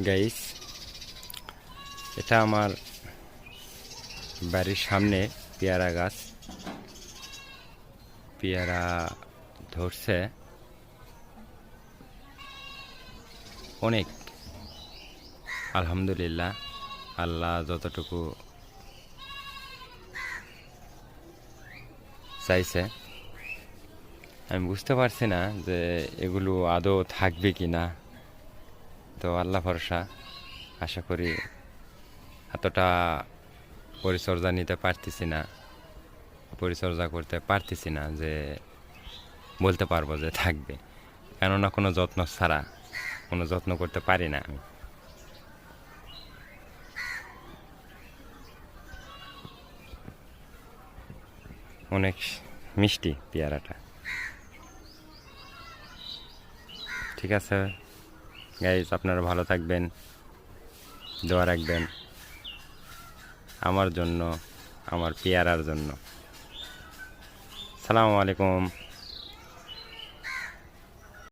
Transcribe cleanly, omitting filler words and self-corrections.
Guys, এটা আমার বাড়ির সামনে পেয়ারা গাছ। পেয়ারা ধরছে অনেক, আলহামদুলিল্লাহ। আল্লাহ যতটুকু চাইছে, আমি বুঝতে পারছি না যে এগুলো আদৌ থাকবে কি না। তো আল্লাহ ভরসা, আশা করি। এতটা পরিচর্যা নিতে পারতেছি না, পরিচর্যা করতে পারতেছি না যে বলতে পারবো যে থাকবে, কেননা কোনো যত্ন ছাড়া কোনো যত্ন করতে পারি না আমি। অনেক মিষ্টি পেয়ারাটা। ঠিক আছে গাইজ, আপনারা ভালো থাকবেন, দোয়া রাখবেন আমার জন্য, আমার পেয়ারার জন্য। সালামু আলাইকুম।